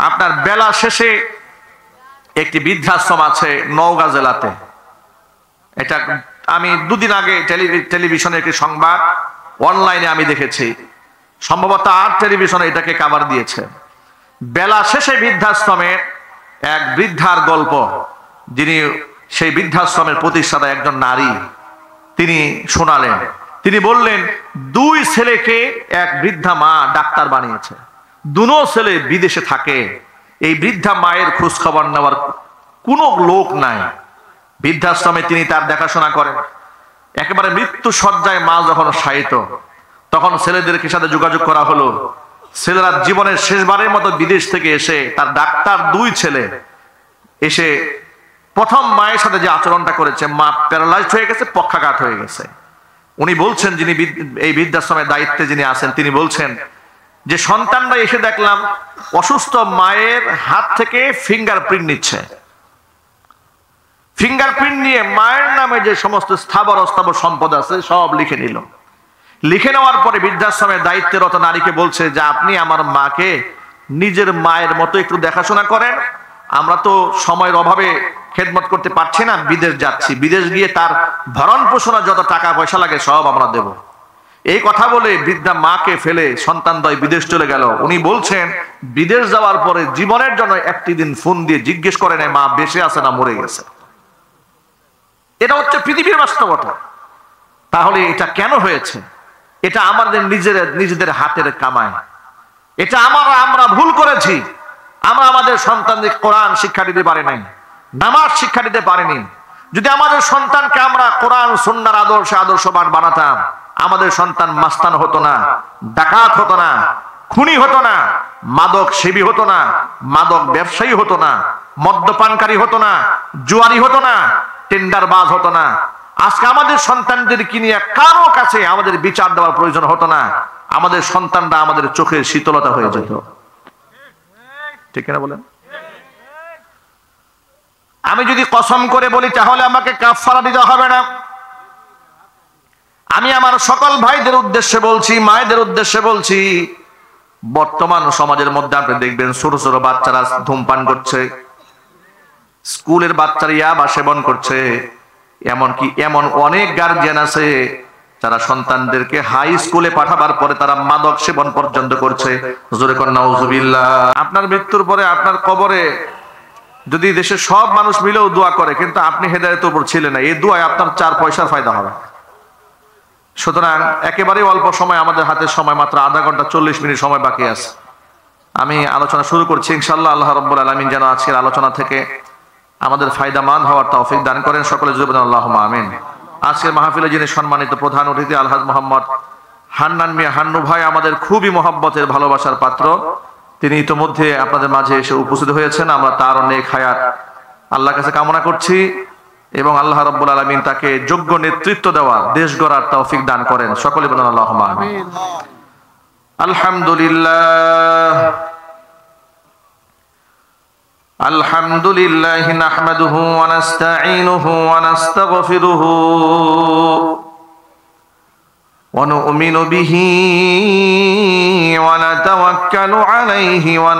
আপনার বেলা শেষে একটি বৃদ্ধাশ্রম আছে নওগাঁ জেলাতে। এটা আমি দুদিন আগে টেলিভিশনে একটি সংবাদ অনলাইনে আমি দেখেছি, সম্ভবত আর টেলিভিশনে এটাকে কভার দিয়েছে। বেলা শেষে বৃদ্ধাশ্রমের এক বৃদ্ধার গল্প, যিনি সেই বৃদ্ধাশ্রমের প্রতিষ্ঠাতা একজন নারী, তিনি শোনালেন। তিনি বললেন, দুই ছেলেকে এক বৃদ্ধা মা ডাক্তার বানিয়েছে, দুনো ছেলে বিদেশে থাকে। এই বৃদ্ধা মায়ের খোঁজ খবর নেওয়ার কোনো লোক নাই। বৃদ্ধাশ্রমে তিনি তার দেখাশোনা করেন। একেবারে মৃত্যু শয্যায় মা যখন শায়িত, তখন ছেলেদেরকে সাথে যোগাযোগ করা হলো। ছেলেরা জীবনের শেষবারের মতো বিদেশ থেকে এসে, তার ডাক্তার দুই ছেলে এসে প্রথম মায়ের সাথে যে আচরণটা করেছে, মা প্যারালাইজড হয়ে গেছে, পক্ষাঘাত হয়ে গেছে। উনি বলছেন, যিনি এই বৃদ্ধাশ্রমের দায়িত্বে যিনি আছেন, তিনি বলছেন যে সন্তানরা এসে দেখলাম অসুস্থ মায়ের হাত থেকে ফিঙ্গারপ্রিন্ট নিচ্ছে। ফিঙ্গারপ্রিন্ট নিয়ে মায়ের নামে যে সমস্ত স্থাবর অস্থাবর সম্পদ আছে সব লিখে নিল। লিখে নেওয়ার পরে বৃদ্ধাশ্রমের দায়িত্বরত নারীকে বলছে যে আপনি আমার মাকে নিজের মায়ের মতো একটু দেখাশোনা করেন, আমরা তো সময়ের অভাবে খেদমত করতে পারছি না, বিদেশ যাচ্ছি, বিদেশ গিয়ে তার ভরণ পোষণে যত টাকা পয়সা লাগে সব আমরা দেব। এই কথা বলে বৃদ্ধা মাকে ফেলে সন্তানদ্বয় বিদেশ চলে গেল। উনি বলছেন, বিদেশ যাওয়ার পরে জীবনের জন্য একটি দিন ফোন দিয়ে জিজ্ঞেস করে নেয় মা বেঁচে আছে না মরে গেছে। এটা হচ্ছে পৃথিবীর বাস্তবতা। তাহলে এটা কেন হয়েছে? এটা আমাদের নিজেদের হাতের কামাই। এটা আমরা ভুল করেছি। আমরা আমাদের সন্তানদের কোরআন শিক্ষা দিতে পারি নাই, নামাজ শিক্ষা দিতে পারিনি। যদি আমাদের সন্তানকে আমরা কোরআন সুন্নাহর আদর্শবান বানাতাম, আমাদের সন্তান মাস্তান হতো না, ডাকাত হতো না, খুনি হতো না, মাদক সেবী হতো না, মাদক ব্যবসায়ী হতো না, মদ্যপানকারী হতো না, জুয়ারি হতো না, টেন্ডারবাজ হতো না। আজকে আমাদের সন্তানদেরকে নিয়ে কারো কাছে আমাদের বিচার দেওয়ার প্রয়োজন হতো না। আমাদের সন্তানরা আমাদের চোখের শীতলতা হয়ে যেত। ঠিক না বলেন? আমি যদি কসম করে বলি তাহলে আমাকে কাফারা দিতে হবে না। আমি আমার সকল ভাইদের উদ্দেশ্যে বলছি, মায়েদের উদ্দেশ্যে বলছি, বর্তমান সমাজের মধ্যে আপনি দেখবেন ছোট ছোট বাচ্চারা ধূমপান করছে, স্কুলের বাচ্চারা ইয়াবা সেবন করছে। এমনকি এমন অনেক গার্জিয়ান আছে যারা সন্তানদেরকে হাই স্কুলে পাঠাবার পরে তারা মাদক সেবন পর্যন্ত করছে। জোরে কর নাউজুবিল্লাহ। আপনার মৃত্যুর পরে আপনার কবরে যদি দেশের সব মানুষ মিলেও দোয়া করে, কিন্তু আপনি হেদায়েতের উপর ছিলেন না, এই দোয়ায় আপনার 4 পয়সার ফায়দা হবে। সুতরাং একেবারেই অল্প সময়, আমাদের হাতে সময় মাত্র আধা ঘন্টা 40 মিনিট সময় বাকি আছে। আমি আলোচনা শুরু করছি ইনশাআল্লাহ। আল্লাহ রাব্বুল আলামিন যেন আজকের আলোচনা থেকে আমাদের ফায়দামান হওয়ার তৌফিক দান করেন। সকলে জোরে বলেন আল্লাহুম্মা আমিন। আজকের মাহফিলে যিনি সম্মানিত প্রধান অতিথি আলহাজ মোহাম্মদ হান্নান মিয়া হান্নু ভাই, আমাদের খুবই মহব্বতের ভালোবাসার পাত্র, তিনি ইতিমধ্যে আপনাদের মাঝে এসে উপস্থিত হয়েছেন। আমরা তার অনেক হায়াত আল্লাহর কাছে কামনা করছি এবং আল্লাহ রাব্বুল আলামিন তাকে যোগ্য নেতৃত্ব দেওয়া, দেশ গড়ার তৌফিক দান করেন। সকলে বলেন আল্লাহুম্মা আমিন। আলহামদুলিল্লাহ আলহামদুলিল্লাহ নাহমাদুহু ওয়া নাস্তাঈনুহু ওয়া নাস্তাগফিরুহু ওয়া নু'মিনু বিহি ওয়া নাতাওয়াক্কালু আলাইহি ওয়া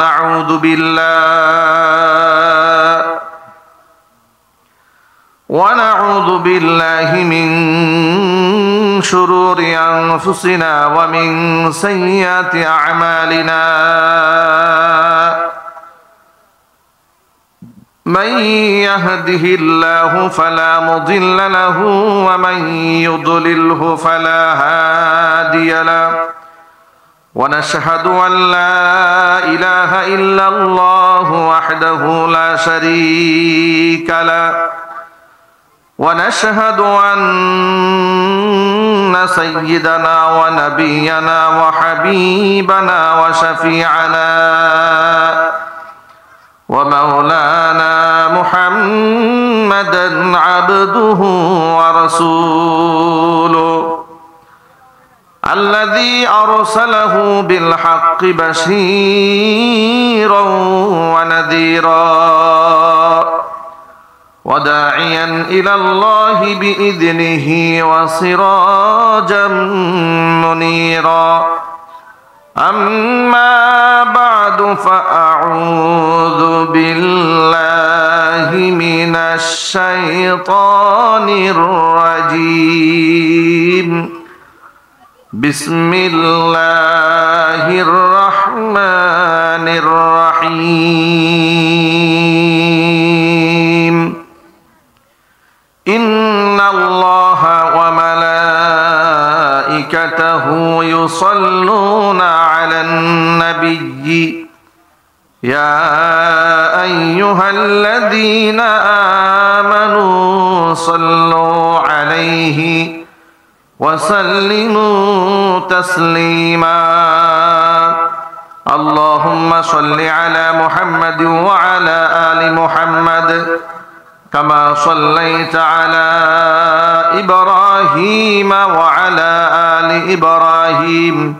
নাউযু বিল্লাহি মিন শুরুরি আনফুসিনা ওয়া মিন সাইয়্যাতি আ'মালিনা। من يهده الله فلا مضل له ومن يضلله فلا هادي له ونشهد أن لا إله إلا الله وحده لا شريك له ونشهد أن سيدنا ونبينا وحبيبنا وشفيعنا ومولانا محمدا عبده ورسوله الذي أرسله بالحق بشيرا ونذيرا وداعيا إلى الله بإذنه وسراجا منيرا أما بعد بعد فأعوذ بالله من الشيطان الرجيم بسم الله الرحمن الرحيم إن الله وملائكته يصلون على النبي يا أيها الذين آمنوا صلوا عليه وسلموا تسليما اللهم صل على محمد وعلى آل محمد كما صليت على إبراهيم وعلى آل إبراهيم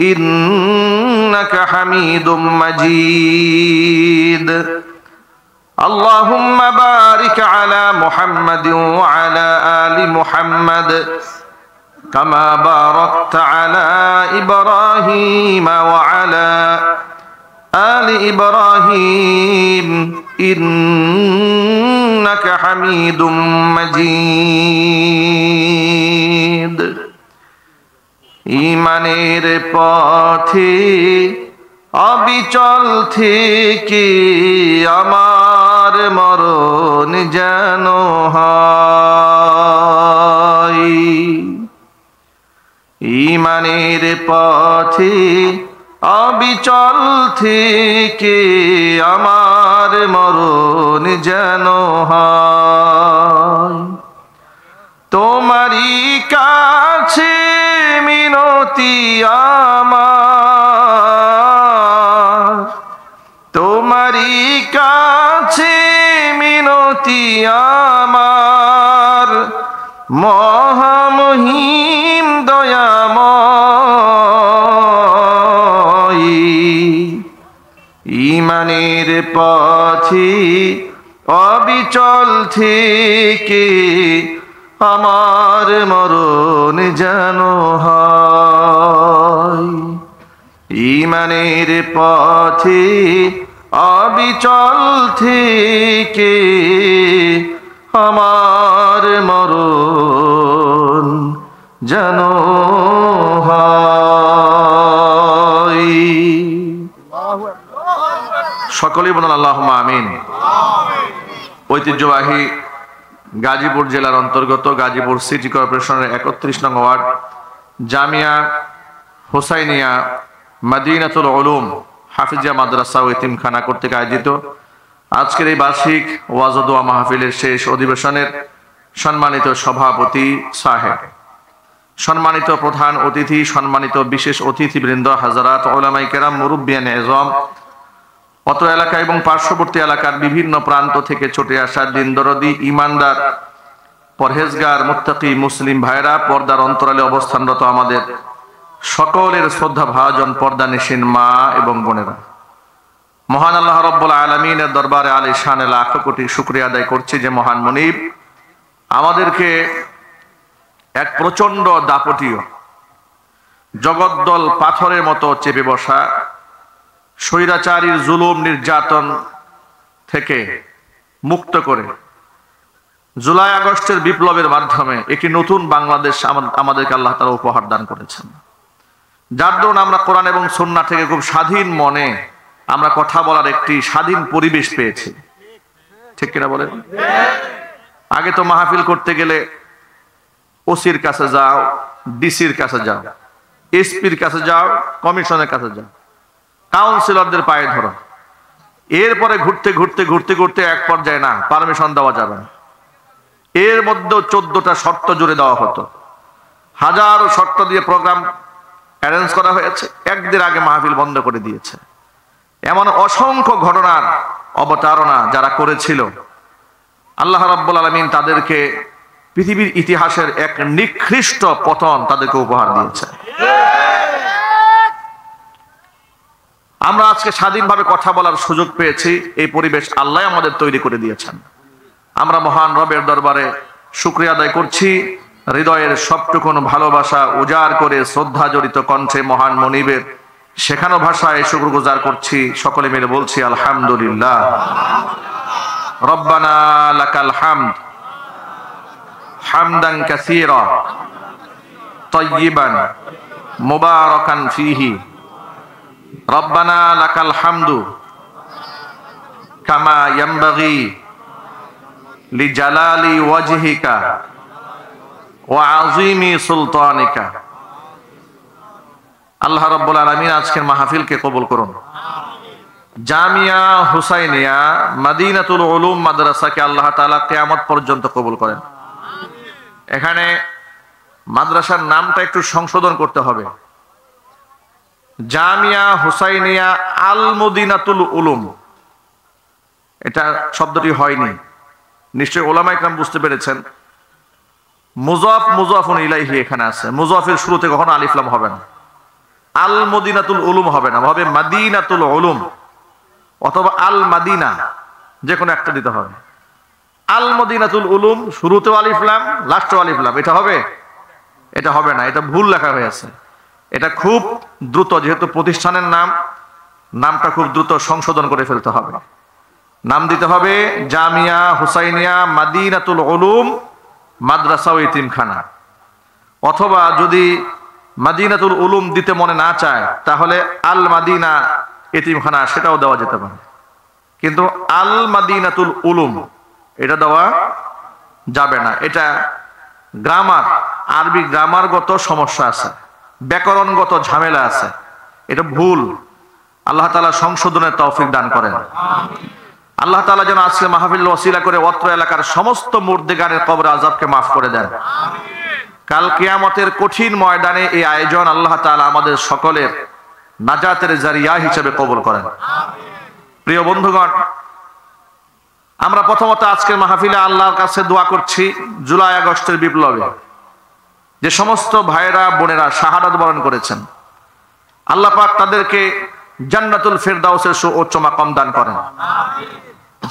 إنك حميد مجيد اللهم بارك على محمد وعلى آل محمد كما باركت على إبراهيم وعلى آل إبراهيم إنك حميد مجيد ঈমানের পথে অবিচল থেকে আমার মরণ যেন হয় ঈমানের পথে অবিচল থেকে আমার মরণ যেন হয় তোমারই কাছে মিনতি আমার তোমারই কাছে মিনতি আমার মহামহিম দয়াময় ঈমানের পথে অবিচল থেকে আমার মরণ যেন হয় ঈমানের পথে অবিচল থেকে আমার মরণ যেন হয় সকলেই বলুন আল্লাহুম্মা আমিন ঐতিহ্যবাহী গাজীপুর জেলার অন্তর্গত গাজীপুর সিটি কর্পোরেশনের 31 নং ওয়ার্ড জামিয়া হোসাইনিয়া মাদিনাতুল উলুম হাফিজিয়া মাদ্রাসা ও এতিমখানা কর্তৃক আয়োজিত আজকের এই বার্ষিক ওয়াজ ও দোয়া মাহফিলের শেষ অধিবেশনের সম্মানিত সভাপতি সাহেব, সম্মানিত প্রধান অতিথি, সম্মানিত বিশেষ অতিথিবৃন্দ, হাজারাত উলামায়ে কেরাম, মুরব্বিয়ানে আযম, অত্র এলাকা এবং পার্শ্ববর্তী এলাকার বিভিন্ন প্রান্ত থেকে ছুটে আসা দিন দরদি, ইমানদার, পরহেজগার, মুত্তাকি মুসলিম ভাইরা, পর্দার অন্তরালে অবস্থানরত আমাদের সকলের শ্রদ্ধা ভাজন পর্দানিশীন মা এবং বোনেরা, মহান আল্লাহ রাব্বুল আলামিনের দরবারে আলিশানে লাখ কোটি শুকরিয়া আদায় করছি যে মহান মুনিব আমাদেরকে এক প্রচন্ড দাপটীয় জগদ্দল পাথরের মতো চেপে বসা স্বৈরাচারীর জুলুম নির্যাতন থেকে মুক্ত করে জুলাই আগস্টের বিপ্লবের মাধ্যমে একটি নতুন বাংলাদেশ আমাদেরকে আল্লাহ তাআলা উপহার দান করেছেন, যার দরুন আমরা কোরআন এবং সুন্নাহ থেকে খুব স্বাধীন মনে আমরা কথা বলার একটি স্বাধীন পরিবেশ পেয়েছি। ঠিক কিনা বলেন? আগে তো মাহফিল করতে গেলে ওসির কাছে যাও, ডিসির কাছে যাও, এসপির কাছে যাও, কমিশনের কাছে যাও, কাউন্সিলরদের পায়ে ধরো, এরপরে ঘুরতে ঘুরতে ঘুরতে ঘুরতে এক পর্যায়ে না পারমিশন দেওয়া যাবে না, এর মধ্যে 14টা শর্ত জুড়ে দেওয়া হতো, হাজারো শর্ত দিয়ে প্রোগ্রাম অ্যারেঞ্জ করা হয়েছে, একদিন আগে মাহফিল বন্ধ করে দিয়েছে। এমন অসংখ্য ঘটনার অবতারণা যারা করেছিল আল্লাহ রাব্বুল আলামিন তাদেরকে পৃথিবীর ইতিহাসের এক নিকৃষ্ট পতন তাদেরকে উপহার দিয়েছে। আমরা আজকে স্বাধীনভাবে কথা বলার সুযোগ পেয়েছি, এই পরিবেশ আল্লাহ আমাদের তৈরি করে দিয়েছেন। আমরা মহান রবের দরবারে শুকরিয়া আদায় করছি, হৃদয়ের সবটুকুন ভালোবাসা উজাড় করে শ্রদ্ধা জড়িত কণ্ঠে মহান মনিবের শেখানো ভাষায় শুকরগুজার করছি, সকলে মিলে বলছি আলহামদুলিল্লাহ। রব্বানা লাকাল হামদ হামদান কাসীরা তাইয়িবান মুবারাকান ফীহি। রব্বানা লাকাল হামদু কামা ইয়ানবাগি লিজালালি ওয়াজহিকা ওয়া আযীমি সুলতানিকা। আল্লাহ রাব্বুল আলামিন আজকের মাহফিলকে কবুল করুন। জামিয়া হুসাইনিয়া মদিনাতুল উলুম মাদ্রাসাকে আল্লাহ তাআলা কিয়ামত পর্যন্ত কবুল করেন। এখানে মাদ্রাসার নামটা একটু সংশোধন করতে হবে। জামিয়া হুসাইনিয়া আল মদিনাতুল উলুম, এটা শব্দটি হয়নি, নিশ্চয়ই ওলামা ইকরাম বুঝতে পেরেছেন। মুযাফ মুযাফুন ইলাইহি এখানে আছে, মুযাফের শুরুতে কখনো আলিফ লাম হবে না। আল মদিনাতুল উলুম হবে না, হবে মাদিনাতুল উলুম অথবা আল মাদিনা, যে কোনো একটা দিতে হবে। আল মদিনাতুল উলুম শুরুতেও আলিফ লাম লাস্টেও আলিফ লাম, এটা হবে? এটা হবে না, এটা ভুল লেখা হয়েছে। এটা খুব দ্রুত, যেহেতু প্রতিষ্ঠানের নাম, নামটা খুব দ্রুত সংশোধন করে ফেলতে হবে। নাম দিতে হবে জামিয়া হুসাইনিয়া মাদিনাতুল উলুম মাদ্রাসা ও ইতিমখানা, অথবা যদি মাদিনাতুল উলুম দিতে মনে না চায় তাহলে আল মাদিনা ইতিমখানা, সেটাও দেওয়া যেতে পারে। কিন্তু আল মাদিনাতুল উলুম এটা দেওয়া যাবে না। এটা গ্রামার, আরবি গ্রামারগত সমস্যা আছে, ব্যাকরণগত ঝামেলা আছে, এটা ভুল। আল্লাহ তাআলা সংশোধনের তৌফিক দান করেন। আল্লাহ তাআলা যেন আজকে মাহফিল ওসিলা করে অত্র এলাকার সমস্ত মুর্দেগানের কবর আযাবকে মাফ করে দেন। কাল কিয়ামতের কঠিন ময়দানে এই আয়োজন আল্লাহ তাআলা আমাদের সকলের নাজাতের জারিয়া হিসেবে কবুল করেন। প্রিয় বন্ধুগণ, আমরা প্রথমত আজকের মাহফিলে আল্লাহর কাছে দোয়া করছি, জুলাই আগস্টের বিপ্লবে যে সমস্ত ভাইরা বোনেরা শাহাদাত বরণ করেছেন, আল্লাহ পাক তাদেরকে জান্নাতুল ফেরদাউসের সুউচ্চ মাকাম দান করেন।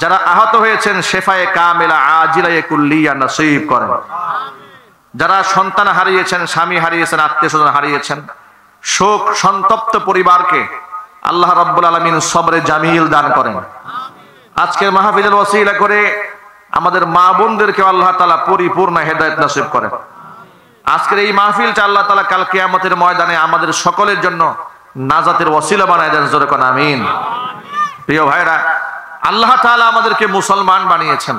যারা আহত হয়েছেন শেফায়ে কামিলা আজিলায়ে কুল্লিয়া নসিব করেন। যারা সন্তান হারিয়েছেন, স্বামী হারিয়েছেন, আত্মীয় স্বজন হারিয়েছেন, শোক সন্তপ্ত পরিবারকে আল্লাহ রাব্বুল আলামিন সবরে জামিল দান করেন। আজকের মাহফিলের ওসিলা করে আমাদের মা বোনদেরকে আল্লাহ তাআলা পরিপূর্ণ হেদায়েত নসিব করেন। আজকের এই মাহফিলটা আল্লাহ তাআলা কাল কিয়ামতের ময়দানে আমাদের সকলের জন্য নাজাতের ওসিলা বানায় দেন। জোরে কোন আমিন। প্রিয় ভাইরা, আল্লাহ তাআলা আমাদেরকে মুসলমান বানিয়েছেন,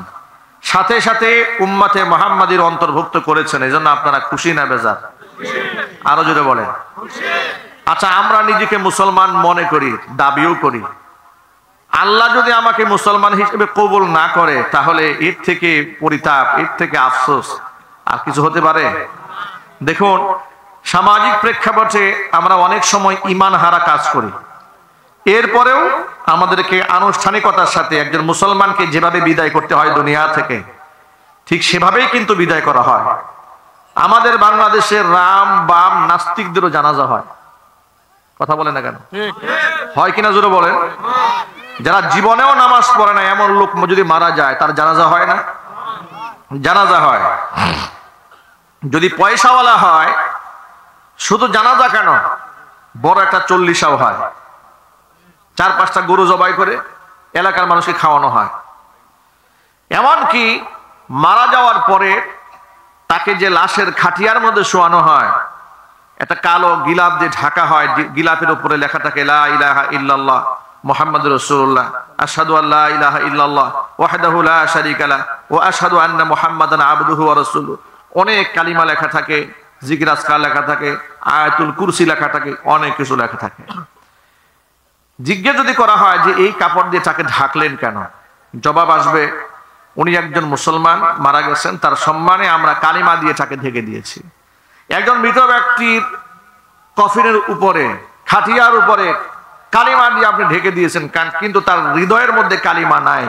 সাথে সাথে উম্মতে মুহাম্মাদির অন্তর্ভুক্ত করেছেন। এজন্য আপনারা খুশি না বেজার? আরো জোরে বলেন। আচ্ছা, আমরা নিজেকে মুসলমান মনে করি, দাবিও করি। আল্লাহ যদি আমাকে মুসলমান হিসেবে কবুল না করে তাহলে এর থেকে পরিতাপ, এর থেকে আফসোস আর কিছু হতে পারে? দেখুন, সামাজিক প্রেক্ষাপটে আমরা অনেক সময় ঈমান হারা কাজ করি। এরপরেও আমাদেরকে আনুষ্ঠানিকতার সাথে একজন মুসলমানকে যেভাবে বিদায় করতে হয় দুনিয়া থেকে, ঠিক সেভাবেই কিন্তু বিদায় করা হয়। আমাদের বাংলাদেশের রাম বাম নাস্তিকদেরও জানাজা হয়। কথা বলেন না কেন? হয় কিনা জোরে বলেন। যারা জীবনেও নামাজ পড়ে না এমন লোক যদি মারা যায়, তার জানাজা হয় না? জানাজা হয়। যদি পয়সাওয়ালা হয়, শুধু জানাজা কেন, বড় একটা চল্লিশাও হয়, 4-5টা গরু জবাই করে এলাকার মানুষকে খাওয়ানো হয়। এমনকি মারা যাওয়ার পরে তাকে যে লাশের খাটিয়ার মধ্যে শোয়ানো হয়, একটা কালো গিলাপ যে ঢাকা হয়, গিলাপের উপরে লেখা থাকে লা ইলাহা ইল্লাল্লাহ মুহাম্মাদুর রাসূলুল্লাহ, আশহাদু আল্লা ইলাহা ইল্লাল্লাহ ওয়াহদাহু লা শারীকা লাহু ওয়া আশহাদু আন্না মুহাম্মাদান আবদুহু ওয়া রাসূলুহু। অনেক কালিমা লেখা থাকে, জিকির আজকার লেখা থাকে, আয়াতুল কুরসি লেখা থাকে, অনেক কিছু লেখা থাকে। জিজ্ঞেস যদি করা হয় যে এই কাপড় দিয়ে তাকে ঢাকলেন কেন, জবাব আসবে উনি একজন মুসলমান, মারা গেছেন, তার সম্মানে আমরা কালিমা দিয়ে তাকে ঢেকে দিয়েছি। একজন মৃত ব্যক্তির কফিনের উপরে, খাটিয়ার উপরে কালিমা দিয়ে আপনি ঢেকে দিয়েছেন, কিন্তু তার হৃদয়ের মধ্যে কালিমা নাই।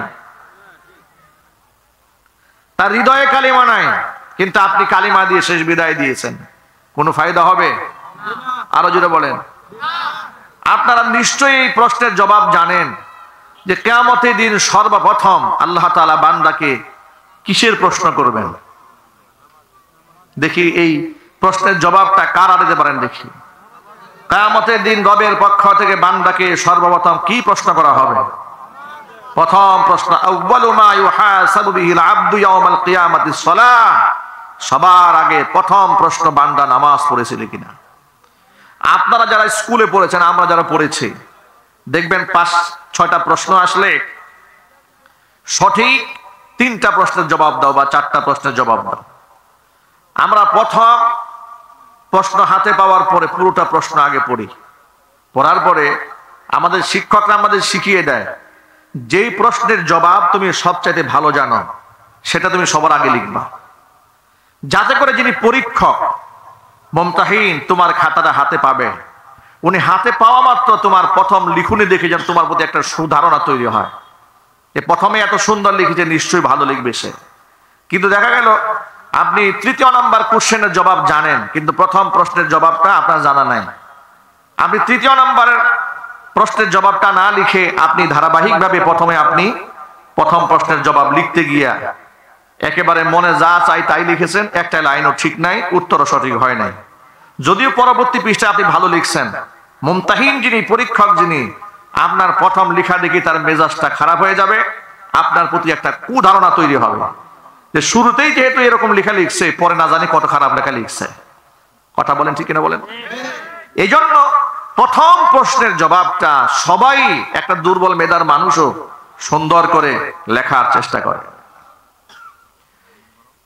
তার হৃদয়ে কালিমা নাই, কিন্তু আপনি কালিমা দিয়ে শেষ বিদায় দিয়েছেন। কোনো ফায়দা হবে? আরো জোরে বলেন। আপনারা নিশ্চয়ই এই প্রশ্নের জবাব জানেন যে কিয়ামতের দিন সর্বপ্রথম আল্লাহ তাআলা বান্দাকে কিসের প্রশ্ন করবেন? দেখি এই প্রশ্নের জবাবটা কারা দিতে পারেন, দেখি কিয়ামতের দিন রবের পক্ষ থেকে বান্দাকে সর্বপ্রথম কি প্রশ্ন করা হবে? প্রথম প্রশ্ন, আউয়ালু মা ইউহাসাবু বিহিল আবদু ইয়াউমাল কিয়ামাতিস সালাহ। সবার আগে প্রথম প্রশ্ন, বান্দা নামাজ পড়েছিল কিনা। আপনারা যারা স্কুলে পড়েছেন, আমরা যারা পড়েছি, দেখবেন 5-6টা প্রশ্ন আসলে সঠিক 3টা প্রশ্নের জবাব দাও বা 4টা প্রশ্নের জবাব দাও। আমরা প্রথম প্রশ্ন হাতে পাওয়ার পরে পুরোটা প্রশ্ন আগে পড়ি, পড়ার পরে আমাদের শিক্ষকরা আমাদের শিখিয়ে দেয় যেই প্রশ্নের জবাব তুমি সবচাইতে ভালো জানো সেটা তুমি সবার আগে লিখবা, যাতে করে যিনি পরীক্ষক মুমতাহিন তোমার খাতাটা হাতে পাবে, উনি হাতে পাওয়া মাত্র তোমার প্রথম লিখুনি দেখে যেন তোমার প্রতি একটা সুধারণা তৈরি হয়, যে প্রথমে এত সুন্দর লিখেছে, নিশ্চয়ই ভালো লিখবে সে। কিন্তু দেখা গেল আপনি 3য় নাম্বার কোশ্চেনের জবাব জানেন, কিন্তু প্রথম প্রশ্নের জবাবটা আপনার জানা নাই। আপনি 3য় নাম্বারের প্রশ্নের জবাবটা না লিখে আপনি ধারাবাহিকভাবে আপনি প্রথম প্রশ্নের জবাব লিখতে গিয়া একেবারে মনে যা চাই তাই লিখেছেন, একটা লাইনও ঠিক নাই, উত্তরও সঠিক হয় নাই। যদিও পরবর্তী পৃষ্ঠায় আপনি ভালো লিখছেন, মুমতাহিন যিনি, পরীক্ষক যিনি, আপনার প্রথম লেখা দেখে তার মেজাজটা খারাপ হয়ে যাবে, আপনার প্রতি একটা কুধারণা তৈরি হবে যে শুরুতেই যেহেতু এরকম লেখা লিখছে, পরে না জানি কত খারাপ লেখা লিখছে। কথা বলেন, ঠিক কিনা বলেন? এই জন্য প্রথম প্রশ্নের জবাবটা সবাই, একটা দুর্বল মেধার মানুষও সুন্দর করে লেখার চেষ্টা করে।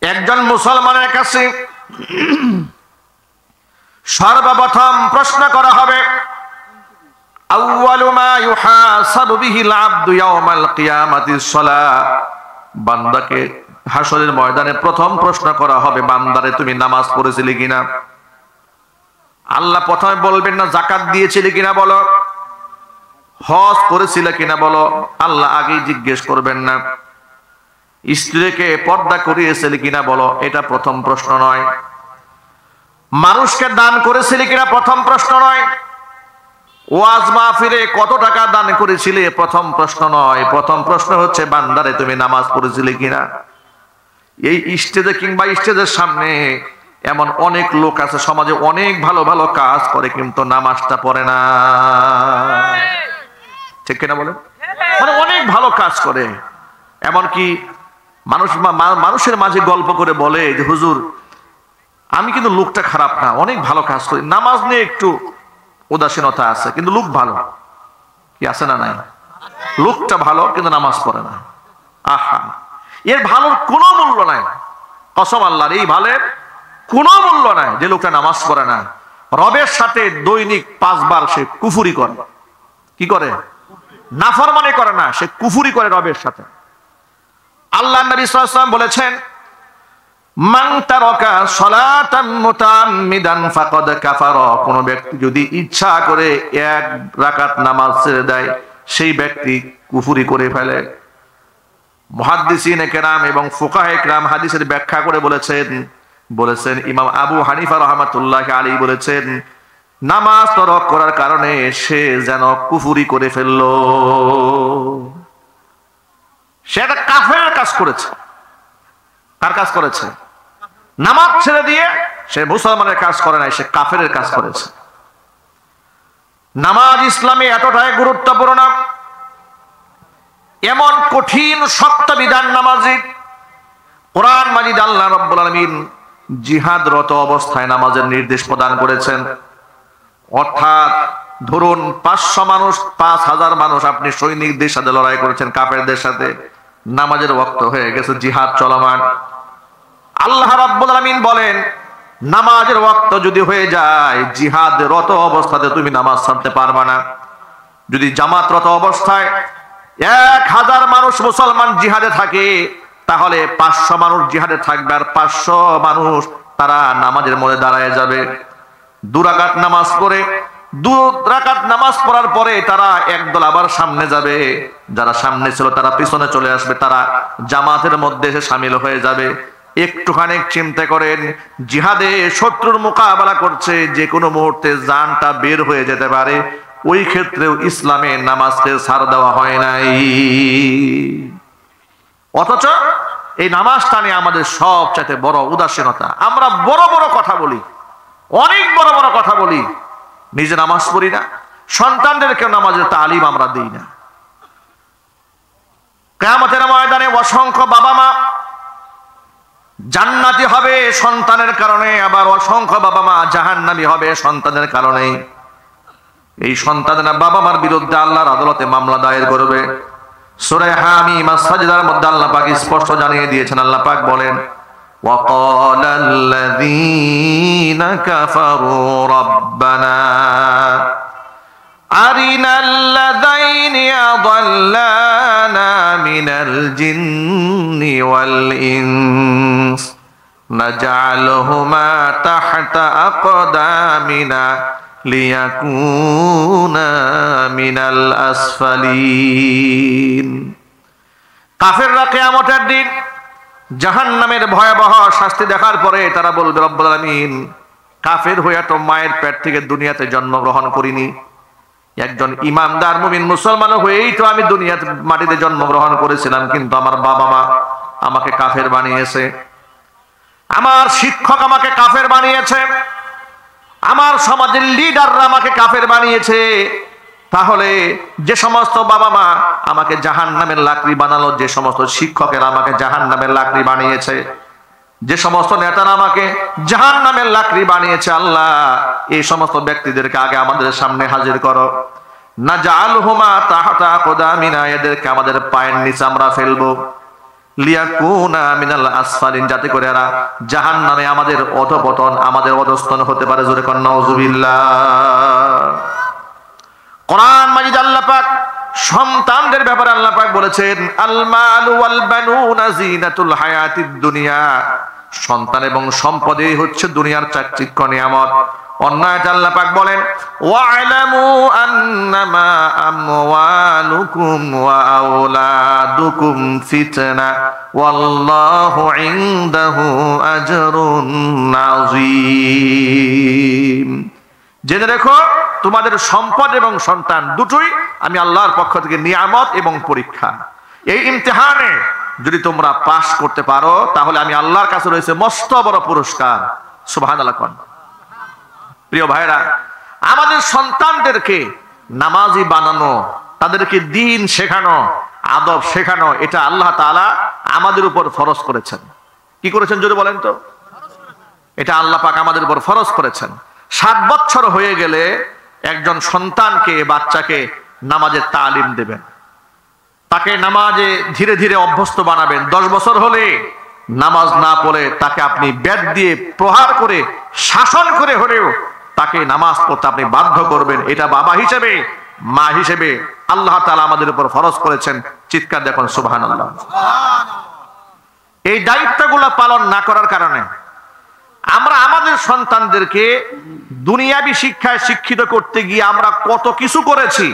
একজন মুসলমানের কাছে সর্বপ্রথম প্রশ্ন করা হবে, আউয়ালু মা ইউহাসাবু বিহিল আবদু ইয়াউমাল কিয়ামাতিস সালাহ। বান্দাকে হাসরের ময়দানে প্রথম প্রশ্ন করা হবে, বান্দারে তুমি নামাজ পড়েছিলে কিনা। আল্লাহ প্রথমে বলবেন না যাকাত দিয়েছিলে কিনা বলো, হজ করেছিলে কিনা বলো, আল্লাহ আগেই জিজ্ঞেস করবেন না। স্ত্রীকে পর্দা করিয়েছিলে কিনা বলো, এটা প্রথম প্রশ্ন নয়। মানুষকে দান করেছিলে কিনা প্রথম প্রশ্ন নয়। ওয়াজ মাহফিলে কত টাকা দান করেছিলে প্রথম প্রশ্ন নয়। প্রথম প্রশ্ন হচ্ছে বান্দারে তুমি নামাজ পড়েছিলে কিনা। এই স্টেজে কিংবা স্টেজের সামনে এমন অনেক লোক আছে সমাজে, অনেক ভালো ভালো কাজ করে কিন্তু নামাজটা পড়ে না, ঠিক কিনা বলে? মানে অনেক ভালো কাজ করে, এমনকি মানুষের মাঝে গল্প করে বলে যে হুজুর আমি কিন্তু লোকটা খারাপ না, অনেক ভালো কাজ করি, নামাজ নিয়ে একটু উদাসীনতা আছে কিন্তু লোক ভালো। কি আছে না নাই? লোকটা ভালো কিন্তু নামাজ পড়ে না। আহা, এর ভালোর কোনো মূল্য নাই, কসম আল্লাহর, এই ভালের কোনো মূল্য নাই যে লোকটা নামাজ পড়ে না। রবের সাথে দৈনিক 5 বার সে কুফুরি করে। কি করে? নাফরমানি করে না, সে কুফুরি করে রবের সাথে। আল্লাহ নবী সাল্লাল্লাহু আলাইহি ওয়াসাল্লাম বলেছেন, মান তারাকা সালাতান মুতাআম্মিদান ফাকাদ কাফারা। কোন ব্যক্তি যদি ইচ্ছা করে 1 রাকাত নামাজ ছেড়ে দেয়, সেই ব্যক্তি কুফরি করে ফেলে। মুহাদ্দিসিনে কেরাম এবং ফুকাহে কেরাম হাদিসের ব্যাখ্যা করে বলেছেন ইমাম আবু হানিফা রাহমাতুল্লাহি আলাইহি বলেছেন, নামাজ তরক করার কারণে সে যেন কুফরি করে ফেললো, সে একটা কাফেরের কাজ করেছে। কার কাজ করেছে? নামাজ ছেড়ে দিয়ে সে মুসলমানের কাজ করে নাই, সে কাফেরের কাজ করেছে। নামাজ ইসলামে এতটাই গুরুত্বপূর্ণ, এমন কঠিন শক্ত বিধান নামাজি। কোরআন মাজিদ আল্লাহ রাব্বুল আলামিন জিহাদরত অবস্থায় নামাজের নির্দেশ প্রদান করেছেন। অর্থাৎ ধরুন 500 মানুষ, 5000 মানুষ, আপনি সৈনিকদের সাথে লড়াই করেছেন, কাফেরদের সাথে, নামাজের ওয়াক্ত হয়ে গেছে, জিহাদ চলমান। আল্লাহ রাব্বুল আলামিন বলেন, নামাজের ওয়াক্ত যদি হয়ে যায়, জিহাদরত অবস্থাতে তুমি নামাজ ছাড়তে পারবে না। যদি জামাতরত অবস্থায় 1000 মানুষ মুসলমান জিহাদে থাকে, তাহলে 500 মানুষ জিহাদে থাকবে, আর 500 মানুষ তারা নামাজের মধ্যে দাঁড়ায় যাবে। 2 রাকাত নামাজ পড়ে, 2 রাকাত নামাজ পড়ার পরে তারা একদল আবার সামনে যাবে, যারা সামনে ছিল তারা পিছনে চলে আসবে, তারা জামাতের মধ্যে এসে শামিল হয়ে যাবে। একটুখানি চিন্তা করেন, জিহাদে শত্রুর মোকাবেলা করছে, যে কোনো মুহূর্তে জানটা বের হয়ে যেতে পারে, ওই ক্ষেত্রেও ইসলামে নামাজকে ছাড় দেওয়া হয় নাই। অথচ এই নামাজটা নিয়ে আমাদের সবচাইতে বড় উদাসীনতা। আমরা বড় বড় কথা বলি, অনেক বড় বড় কথা বলি, নিজে নামাজ পড়ি না, সন্তানদেরকেও নামাজের তালিম আমরা দিই না। কিয়ামতের ময়দানে অসংখ্য বাবা মা জান্নাতি হবে সন্তানের কারণে, আবার অসংখ্য বাবা মা জাহান্নামী হবে সন্তানের কারণে। এই সন্তানেরা বাবা মার বিরুদ্ধে আল্লাহর আদালতে মামলা দায়ের করবে। সূরা হামিম সাজদার মধ্যে আল্লাহ পাক স্পষ্ট জানিয়ে দিয়েছেন। আল্লাহ পাক বলেন, ওয়াকালাল্লাযীনা কাফারু রাব্বানা আরিনাল্লাযাইনি আযাল্লানা মিনাল জিন্নি ওয়াল ইনস নাজআলহুমা তাহতা আকদামিনা লিয়াকুনা মিনাল আসফালিন। কাফেররা কিয়ামতের দিন জাহান্নামের ভয়াবহ শাস্তি দেখার পরে তারা বলবে, রব্বুল আলামিন, কাফের হইয়া তো মায়ের পেট থেকে দুনিয়াতে জন্মগ্রহণ করিনি, একজন ইমানদার মুমিন মুসলমান হয়েই তো আমি দুনিয়াতে মাটিতে জন্মগ্রহণ করেছিলাম, কিন্তু আমার বাবা মা আমাকে কাফের বানিয়েছে, আমার শিক্ষক আমাকে কাফের বানিয়েছে, আমার সমাজের লিডাররা আমাকে কাফের বানিয়েছে। তাহলে যে সমস্ত বাবা মা আমাকে জাহান্নামের লাকড়ি বানালো, যে সমস্ত শিক্ষকেরা আমাকে জাহান্নামের লাকড়ি বানিয়েছে, যে সমস্ত নেতারা আমাকে জাহান্নামের লাকড়ি বানিয়েছে, আল্লাহ এই সমস্ত ব্যক্তিদেরকে আগে আমাদের সামনে হাজির করো। নাজআলহুমা তাহতা আকদামিনা, এদেরকে আমাদের পায়ের নিচে আমরা ফেলবো, লিয়াকুনা মিনাল আসফালিন, যাতে করে এরা জাহান্নামে আমাদের অধপতন, আমাদের অধস্তন হতে পারে। জোরে কোন নাউজুবিল্লাহ। কোরআন মাজিদ আল্লাহ পাক সন্তানদের ব্যাপারে আল্লাহ পাক বলেছেন, আল মালু ওয়াল বানুনা যিনাতুল হায়াতিদ দুনিয়া, সন্তান এবং সম্পদই হচ্ছে দুনিয়ার চাকচিক্য নিয়ামত। অন্য আয়াতে আল্লাহ পাক বলেন, ওয়া'লামু আন্নামা আমওয়ালুকুম ওয়া আওলাদুকুম ফিতনা ওয়াল্লাহু ইনদাহু আজরুন আযীম। জেনে রেখো, তোমাদের সম্পদ এবং সন্তান দুটোই আমি আল্লাহর পক্ষ থেকে নিয়ামত এবং পরীক্ষা। এই ইমতিহানে যদি তোমরা পাস করতে পারো তাহলে আমি আল্লাহর কাছে রয়েছে মস্ত বড় পুরস্কার। সুবহানাল্লাহ। প্রিয় ভাইরা, আমাদের সন্তানদেরকে নামাজি বানানো, তাদেরকে দ্বীন শেখানো, আদব শেখানো, এটা আল্লাহ তাআলা আমাদের উপর ফরজ করেছেন। কি করেছেন যদি বলেন তো? এটা আল্লাহ পাক আমাদের উপর ফরজ করেছেন। 7 বছর হয়ে গেলে একজন সন্তানকে, বাচ্চাকে নামাজের তালিম দেবেন, তাকে নামাজে ধীরে ধীরে অভ্যস্ত বানাবেন। 10 বছর হলে নামাজ না পড়ে তাকে আপনি বেত দিয়ে প্রহার করে, শাসন করে হলেও তাকে নামাজ পড়তে আপনি বাধ্য করবেন। এটা বাবা হিসেবে, মা হিসেবে আল্লাহ তাআলা আমাদের উপর ফরজ করেছেন। চিৎকার দেখুন সুবহানাল্লাহ। এই দায়িত্বগুলো পালন না করার কারণে আমরা আমাদের সন্তানদেরকে দুনিয়াবী শিক্ষায় শিক্ষিত করতে গিয়ে আমরা কত কিছু করেছি।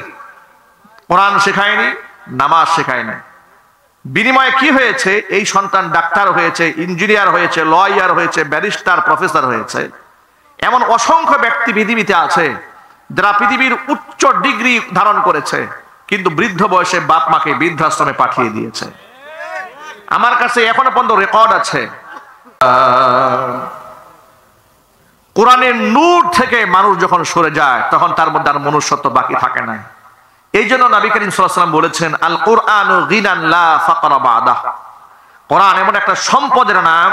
কোরআন শেখায়নি, নামাজ শেখায়নি। বিনিময়ে কি হয়েছে? এই সন্তান ডাক্তার হয়েছে, ইঞ্জিনিয়ার হয়েছে, লয়ার হয়েছে, ব্যারিস্টার, প্রফেসর হয়েছে। এমন অসংখ্য ব্যক্তি পৃথিবীতে আছে যারা পৃথিবীর উচ্চ ডিগ্রি ধারণ করেছে, কিন্তু বৃদ্ধ বয়সে বাপ মাকে বৃদ্ধাশ্রমে পাঠিয়ে দিয়েছে। আমার কাছে এখনো পর্যন্ত রেকর্ড আছে। কোরআনের নূর থেকে মানুষ যখন সরে যায় তখন তার মধ্যে আর মনুষ্যত্ব বাকি থাকে না। এই জন্য নবী করিম সাল্লাল্লাহু আলাইহি ওয়াসাল্লাম বলেছেন, আল কুরআনু গিনান লা ফাকরা বাদা। কোরআন এমন একটা সম্পদের নাম,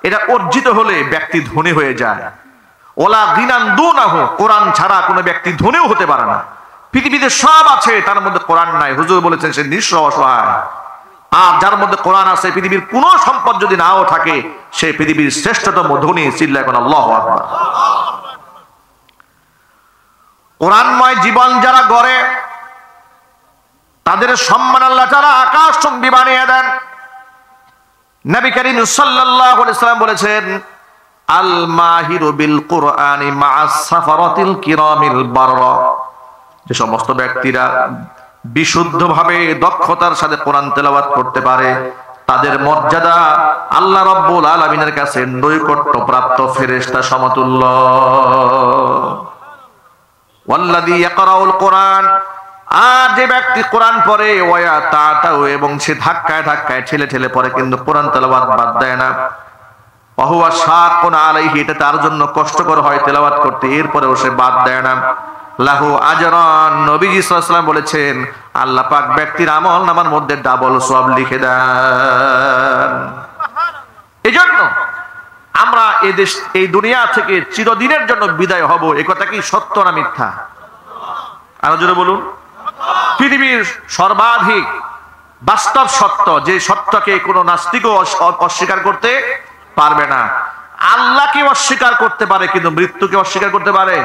এটা অর্জিত হলে ব্যক্তি ধনী হয়ে যায়। ওলা গিনান দুনাহু, কোরআন ছাড়া কোনো ব্যক্তি ধনীও হতে পারে না। পৃথিবীতে সব আছে, তার মধ্যে কোরআন নাই। হুজুর বলেছেন সে নিঃস্ব, অসহায়। আর যার মধ্যে কোরআন আছে, পৃথিবীর কোনো সম্পদ যদি নাও থাকে, সে পৃথিবীর শ্রেষ্ঠতম ধনী। চিল্লায় কোন আল্লাহু আকবার। কোরআনময় জীবন যারা গড়ে তাদের সম্মান আল্লাহ তাআলা আকাশচুম্বী বানিয়ে দেন। নবী করিম সাল্লাল্লাহু আলাইহি ওয়াসাল্লাম বলেছেন, আল মাহিরু বিল কুরআনি মা'আস সাফারাতিল কিরামিল বাররা। যে সমস্ত ব্যক্তিরা বিশুদ্ধভাবে দক্ষতার সাথে কোরআন তেলাওয়াত করতে পারে, তাদের মর্যাদা আল্লাহ রাব্বুল আলামিনের কাছে নৈকট্যপ্রাপ্ত ফেরেশতা সমতুল্য। ওয়াল্লাযী ইয়াকরাউল কুরআন, আর যে ব্যক্তি কোরআন পড়ে, ওয়া তাতাউ, এবং সে ধাক্কায় ধাক্কায় ঠেলে ঠেলে পড়ে, কিন্তু কোরআন তেলাওয়াত বাদ দেয় না। ওয়াহুয়া শাক্কুন আলাইহি, এটা তার জন্য কষ্টকর হয় তেলাওয়াত করতে, এরপরেও সে বাদ দেয় না। লাহু আজরান, নবীজি সাল্লাল্লাহু আলাইহি ওয়াসাল্লাম বলেছেন আল্লাহ পাক ব্যক্তির আমল নামার মধ্যে ডাবল সওয়াব লিখে দেন। এজন্য আমরা এই দুনিয়া থেকে চিরদিনের জন্য বিদায় হব, এ কথা কি সত্য না মিথ্যা? আরো জোরে বলুন। পৃথিবীর সর্বাধিক বাস্তব সত্য, যে সত্যকে কোনো নাস্তিকও অস্বীকার করতে পারবে না। আল্লাহকে অস্বীকার করতে পারে, কিন্তু মৃত্যুকে অস্বীকার করতে পারে?